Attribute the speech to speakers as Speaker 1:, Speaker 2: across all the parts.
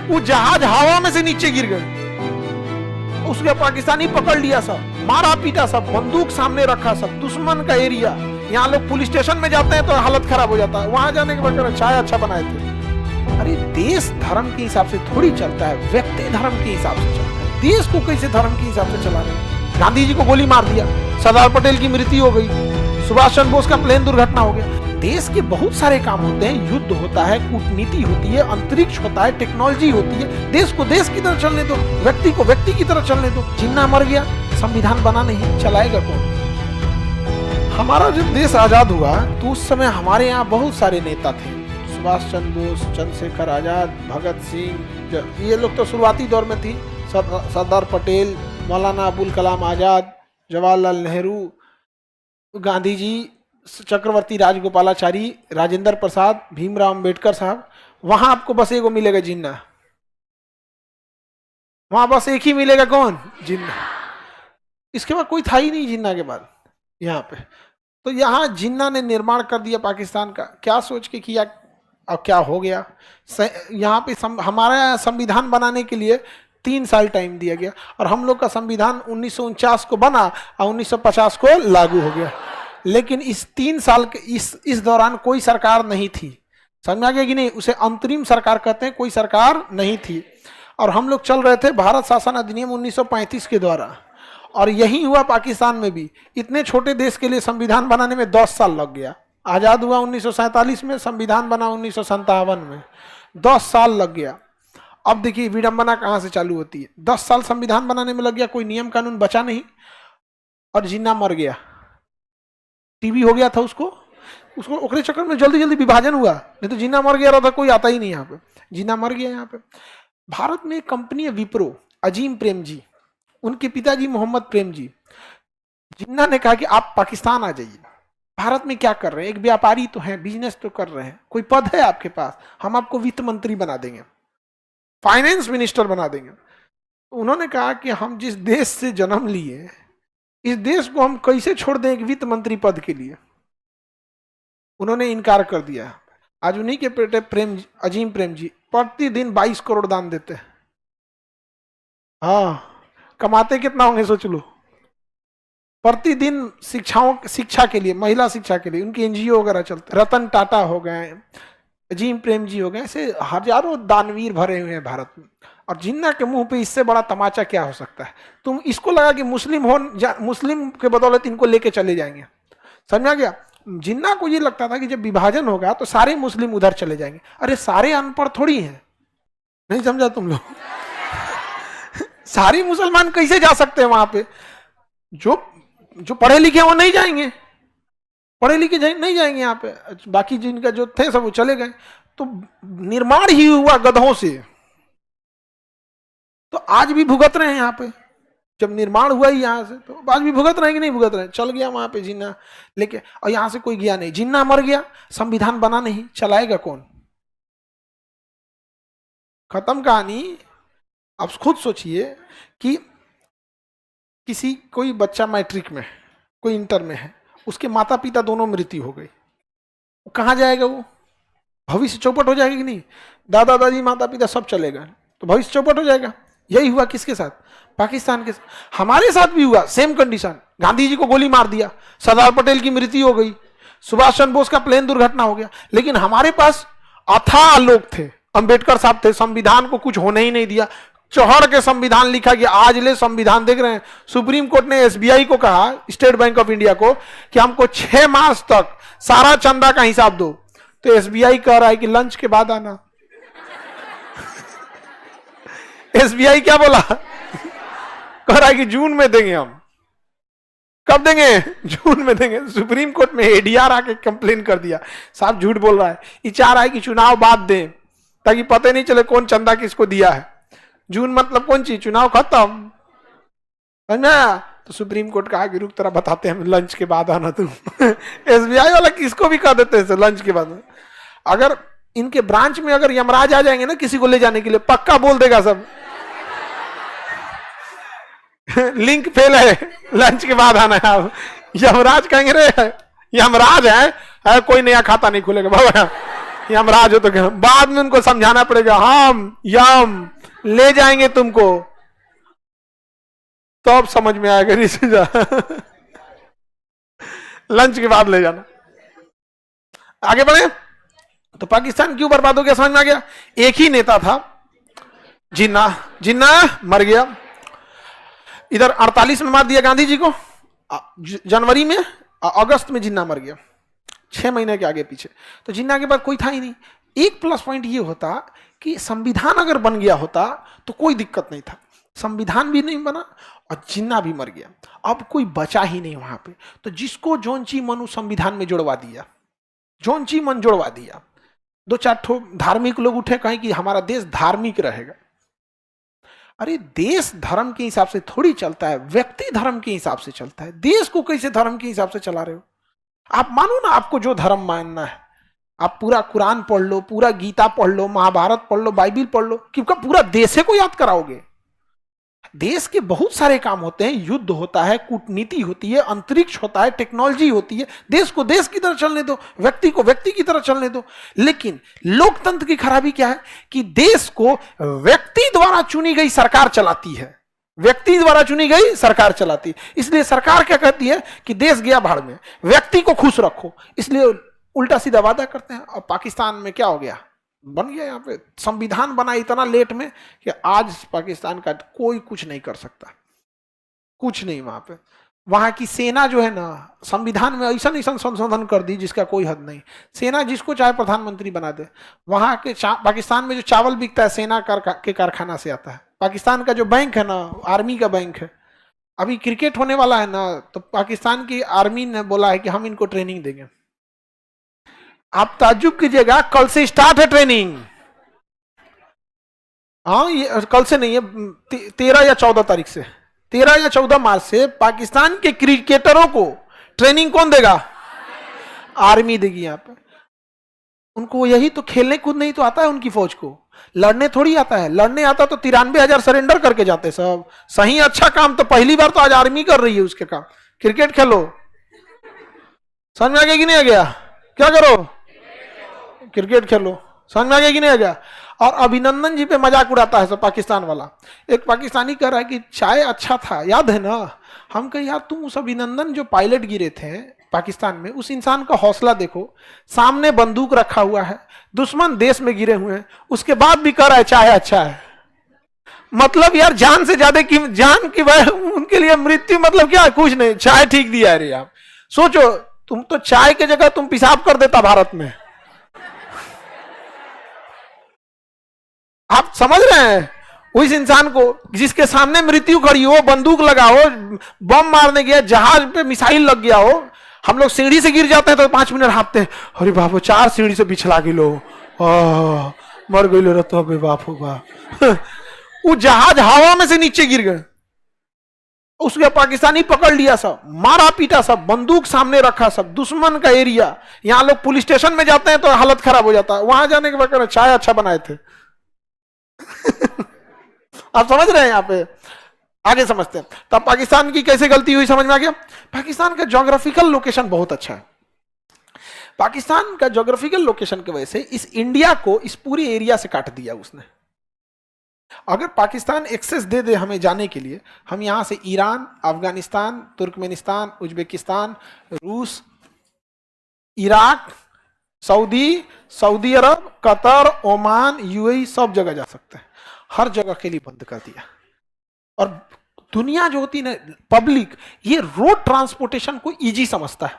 Speaker 1: वो जहाज हवा में से नीचे गिर गए, उसके पाकिस्तानी पकड़ लिया, सब मारा पीटा, सब बंदूक सामने रखा, सब दुश्मन का एरिया। यहाँ लोग पुलिस स्टेशन में जाते हैं तो हालत खराब हो जाता है, वहां जाने के बाद चाय अच्छा बनाए थे। अरे देश धर्म के हिसाब से थोड़ी चलता है, व्यक्ति धर्म के हिसाब से चलता है। देश को कैसे धर्म के हिसाब से चला रहे? गांधी जी को गोली मार दिया, सरदार पटेल की मृत्यु हो गई, सुभाष चंद्र बोस का प्लेन दुर्घटना हो गया। देश के बहुत सारे काम होते हैं, युद्ध होता है, कूटनीति होती है, अंतरिक्ष होता है, टेक्नोलॉजी होती है। देश को देश की तरह चलने दो, व्यक्ति को व्यक्ति की तरह चलने दो। जिन्ना मर गया, संविधान बना नहीं, चलाएगा कौन? हमारा जब देश आजाद हुआ तो उस समय हमारे यहाँ बहुत सारे नेता थे, सुभाष चंद्र बोस, चंद्रशेखर आजाद, भगत सिंह, ये लोग तो शुरुआती दौर में थी, सरदार पटेल, मौलाना अबुल कलाम आजाद, जवाहरलाल नेहरू, गांधी जी, चक्रवर्ती राजगोपालाचारी, राजेंद्र प्रसाद, भीमराव अंबेडकर साहब। वहां आपको बस एक मिलेगा जिन्ना, वहां बस एक ही मिलेगा, कौन? जिन्ना। इसके बाद कोई था ही नहीं जिन्ना के बाद यहाँ पे। तो यहाँ जिन्ना ने निर्माण कर दिया पाकिस्तान का, क्या सोच के किया, अब क्या हो गया। यहाँ पे हमारा संविधान बनाने के लिए 3 साल टाइम दिया गया, और हम लोग का संविधान 1949 को बना और 1950 को लागू हो गया। लेकिन इस 3 साल के इस दौरान कोई सरकार नहीं थी, समझ आ गया कि नहीं? उसे अंतरिम सरकार कहते हैं, कोई सरकार नहीं थी। और हम लोग चल रहे थे भारत शासन अधिनियम 1935 के द्वारा, और यही हुआ पाकिस्तान में भी। इतने छोटे देश के लिए संविधान बनाने में 10 साल लग गया। आजाद हुआ 1947 में, संविधान बना 1957 में, 10 साल लग गया। अब देखिए विडंबना कहाँ से चालू होती है। 10 साल संविधान बनाने में लग गया, कोई नियम कानून बचा नहीं, और जिन्ना मर गया, टीबी हो गया था उसको ओकरे चक्कर में जल्दी जल्दी विभाजन हुआ, नहीं तो जिन्ना मर गया रहता, कोई आता ही नहीं यहाँ पे। जिन्ना मर गया यहाँ पे। भारत में एक कंपनी है विप्रो, अजीम प्रेम जी, उनके पिताजी मोहम्मद प्रेम जी। जिन्ना ने कहा कि आप पाकिस्तान आ जाइए, भारत में क्या कर रहे हैं, एक व्यापारी तो हैं, बिजनेस तो कर रहे हैं, कोई पद है आपके पास, हम आपको वित्त मंत्री बना देंगे, फाइनेंस मिनिस्टर बना देंगे। उन्होंने कहा कि हम जिस देश से जन्म लिए, इस देश को हम कैसे छोड़ दें एक वित्त मंत्री पद के लिए? उन्होंने इनकार कर दिया। आज उन्हीं के बेटे अजीम प्रेम जी प्रतिदिन 22 करोड़ दान देते हैं। हाँ, कमाते कितना होंगे सोच लो। प्रतिदिन शिक्षा के लिए, महिला शिक्षा के लिए उनकी एनजीओ वगैरह चलते। रतन टाटा हो गए, अजीम प्रेम जी हो गए, ऐसे हजारों दानवीर भरे हुए हैं भारत में। और जिन्ना के मुंह पे इससे बड़ा तमाचा क्या हो सकता है? तुम इसको लगा कि मुस्लिम के बदौलत इनको लेके चले जाएंगे, समझा गया? जिन्ना को ये लगता था कि जब विभाजन होगा तो सारे मुस्लिम उधर चले जाएंगे। अरे सारे अनपढ़ थोड़ी हैं, नहीं समझा तुम लोग? सारे मुसलमान कैसे जा सकते हैं वहां पे? जो पढ़े लिखे हैं वो नहीं जाएंगे, पढ़े लिखे नहीं जाएंगे यहाँ पे। बाकी जिनका जो थे सब वो चले गए। तो निर्माण ही हुआ गधों से, तो आज भी भुगत रहे हैं यहाँ पे। जब निर्माण हुआ ही यहाँ से, तो आज भी भुगत रहे हैं कि नहीं भुगत रहे हैं? चल गया वहां पे जिन्ना लेके, और यहाँ से कोई गया नहीं। जिन्ना मर गया, संविधान बना नहीं, चलाएगा कौन? खत्म कहानी। आप खुद सोचिए कि कोई बच्चा मैट्रिक में, कोई इंटर में है, उसके माता पिता दोनों मृत्यु हो गई, वो कहाँ जाएगा? वो भविष्य चौपट हो जाएगा कि नहीं? दादा दादी माता पिता सब चलेगा तो भविष्य चौपट हो जाएगा। यही हुआ किसके साथ? पाकिस्तान के साथ। हमारे साथ भी हुआ सेम कंडीशन। गांधी जी को गोली मार दिया, सरदार पटेल की मृत्यु हो गई, सुभाष चंद्र बोस का प्लेन दुर्घटना हो गया, लेकिन हमारे पास अथाह लोग थे। अंबेडकर साहब थे, संविधान को कुछ होने ही नहीं दिया, चौहड़ के संविधान लिखा कि आज ले संविधान देख रहे हैं। सुप्रीम कोर्ट ने एसबीआई को कहा, स्टेट बैंक ऑफ इंडिया को, कि हमको 6 मास तक सारा चंदा का हिसाब दो। तो एसबीआई कह रहा है कि लंच के बाद आना। एसबीआई क्या बोला? कह रहा है कि जून में देंगे हम। कब देंगे? जून में देंगे। सुप्रीम कोर्ट में एडीआर आके कंप्लेन कर दिया, साहब झूठ बोल रहा है, ये चाह रहा है कि चुनाव बाद दें ताकि पता नहीं चले कौन चंदा किसको दिया है। जून मतलब कौन चीज? चुनाव खत्म, समझा? तो सुप्रीम कोर्ट कहा कि रुक तेरा बताते हैं, लंच के बाद आना तुम। एसबीआई वाला किसको भी कह देते हैं लंच के बाद। अगर इनके ब्रांच में अगर यमराज आ जाएंगे ना किसी को ले जाने के लिए, पक्का बोल देगा सब लिंक फेल है, लंच के बाद आना है। यमराज कहेंगे रे यमराज है कोई नया खाता नहीं खुलेगा बाबा। यमराज हो तो क्या, बाद में उनको समझाना पड़ेगा, हम यम ले जाएंगे तुमको, तो अब समझ में आएगा। ऋषि लंच के बाद ले जाना। आगे बढ़े। तो पाकिस्तान क्यों बर्बाद हो गया समझ में आ गया। एक ही नेता था, जिन्ना, जिन्ना मर गया। इधर 48 में मार दिया गांधी जी को, जनवरी में, अगस्त में जिन्ना मर गया, 6 महीने के आगे पीछे। तो जिन्ना के बाद कोई था ही नहीं। एक प्लस पॉइंट ये होता कि संविधान अगर बन गया होता तो कोई दिक्कत नहीं था। संविधान भी नहीं बना और जिन्ना भी मर गया, अब कोई बचा ही नहीं वहां पे। तो जिसको जोनची मनु संविधान में जोड़वा दिया, जोनची मन जोड़वा दिया। 2-4 ठो धार्मिक लोग उठे, कहें कि हमारा देश धार्मिक रहेगा। अरे देश धर्म के हिसाब से थोड़ी चलता है, व्यक्ति धर्म के हिसाब से चलता है। देश को कैसे धर्म के हिसाब से चला रहे हो आप? मानो ना आपको जो धर्म मानना है, आप पूरा कुरान पढ़ लो, पूरा गीता पढ़ लो, महाभारत पढ़ लो, बाइबिल पढ़ लो, क्योंकि पूरा देश को याद कराओगे? देश के बहुत सारे काम होते हैं, युद्ध होता है, कूटनीति होती है, अंतरिक्ष होता है, टेक्नोलॉजी होती है। देश को देश की तरह चलने दो, व्यक्ति को व्यक्ति की तरह चलने दो। लेकिन लोकतंत्र की खराबी क्या है कि देश को व्यक्ति द्वारा चुनी गई सरकार चलाती है, व्यक्ति द्वारा चुनी गई सरकार चलाती है। इसलिए सरकार क्या कहती है कि देश गया भाड़ में, व्यक्ति को खुश रखो, इसलिए उल्टा सीधा वादा करते हैं। और पाकिस्तान में क्या हो गया, बन गया यहाँ पे संविधान बना इतना लेट में कि आज पाकिस्तान का कोई कुछ नहीं कर सकता, कुछ नहीं। वहां पे वहां की सेना जो है ना, संविधान में ऐसा ऐसा संशोधन कर दी जिसका कोई हद नहीं। सेना जिसको चाहे प्रधानमंत्री बना दे। वहां के पाकिस्तान में जो चावल बिकता है सेना के कारखाना से आता है। पाकिस्तान का जो बैंक है ना, आर्मी का बैंक है। अभी क्रिकेट होने वाला है ना, तो पाकिस्तान की आर्मी ने बोला है कि हम इनको ट्रेनिंग देंगे। आप ताज्जुब कीजिएगा, कल से स्टार्ट है ट्रेनिंग। हाँ, ये कल से नहीं है, 13 या 14 तारीख से, 13 या 14 मार्च से पाकिस्तान के क्रिकेटरों को ट्रेनिंग कौन देगा? आर्मी देगी। यहाँ पे उनको यही तो, खेलने कूदने ही तो आता है उनकी फौज को, लड़ने थोड़ी आता है। लड़ने आता तो 93,000 सरेंडर करके जाते सब। सही अच्छा काम तो पहली बार तो आज आर्मी कर रही है उसके काम। क्रिकेट खेलो, समझ में आ गया कि नहीं आ गया? क्या करो? क्रिकेट खेलो। समझ में आ गया कि नहीं आ गया? और अभिनंदन जी पे मजाक उड़ाता है सब पाकिस्तान वाला। एक पाकिस्तानी कह रहा है कि चाय अच्छा था, याद है ना? हम कहे यार तुम उस अभिनंदन जो पायलट गिरे थे पाकिस्तान में, उस इंसान का हौसला देखो, सामने बंदूक रखा हुआ है, दुश्मन देश में गिरे हुए हैं, उसके बाद भी कह रहा है चाय अच्छा है। मतलब यार जान से ज्यादा की जान की उनके लिए मृत्यु मतलब क्या है? कुछ नहीं, चाय ठीक दिया। अरे आप सोचो, तुम तो चाय की जगह तुम पेशाब कर देता भारत में। आप समझ रहे हैं? उस इंसान को जिसके सामने मृत्यु खड़ी हो, बंदूक लगा हो, बम मारने गया, जहाज पे मिसाइल लग गया हो, हम लोग सीढ़ी से गिर जाते हैं तो 5 मिनट हाँपते हैं, अरे बाप 4 सीढ़ी से बिछला गिलो, मर गई लो तो बाप हो बाप। वो जहाज हवा में से नीचे गिर गए, उसके पाकिस्तानी पकड़ लिया, सब मारा पीटा, सब बंदूक सामने रखा, सब दुश्मन का एरिया। यहाँ लोग पुलिस स्टेशन में जाते हैं तो हालत खराब हो जाता है, वहां जाने के बाद चाय अच्छा बनाए थे। आप समझ रहे हैं? यहाँ पे आगे समझते हैं। तो पाकिस्तान की कैसे गलती हुई समझ में आ गया? पाकिस्तान का ज्योग्राफिकल लोकेशन बहुत अच्छा है। पाकिस्तान का ज्योग्राफिकल लोकेशन की वजह से इस इंडिया को इस पूरी एरिया से काट दिया उसने। अगर पाकिस्तान एक्सेस दे दे हमें जाने के लिए, हम यहां से ईरान, अफगानिस्तान, तुर्कमेनिस्तान, उज्बेकिस्तान, रूस, इराक, सऊदी अरब, कतर, ओमान, यूएई, सब जगह जा सकते हैं। हर जगह के लिए बंद कर दिया। और दुनिया जो होती है पब्लिक, ये रोड ट्रांसपोर्टेशन को इजी समझता है,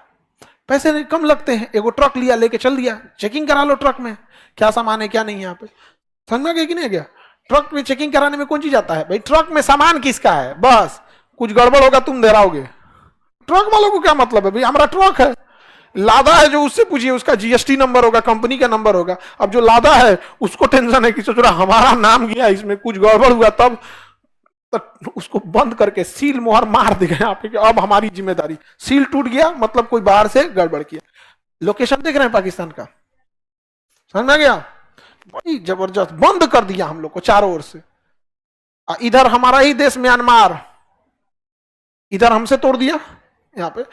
Speaker 1: पैसे कम लगते हैं। एगो ट्रक लिया, लेके चल दिया, चेकिंग करा लो ट्रक में क्या सामान है क्या नहीं। यहाँ पे समझ में गया कि नहीं गया? ट्रक में चेकिंग कराने में कौन चीज आता है भाई? ट्रक में सामान किसका है, बस कुछ गड़बड़ होगा तुम दोहराओगे। ट्रक वालों को क्या मतलब है भाई? हमारा ट्रक है, लादा है जो उससे पूछिए, उसका जीएसटी नंबर होगा, कंपनी का नंबर होगा। अब जो लादा है उसको टेंशन है कि सोच रहा हमारा नाम गया इसमें, कुछ गड़बड़ हुआ तब तो उसको बंद करके सील मोहर मार देगा यहाँ पे कि अब हमारी जिम्मेदारी। सील टूट गया मतलब कोई बाहर से गड़बड़ किया। लोकेशन देख रहे हैं पाकिस्तान का, समझ में गया? बड़ी जबरदस्त बंद कर दिया हम लोग को चारों ओर से। इधर हमारा ही देश म्यांमार, इधर हमसे तोड़ दिया यहाँ पे।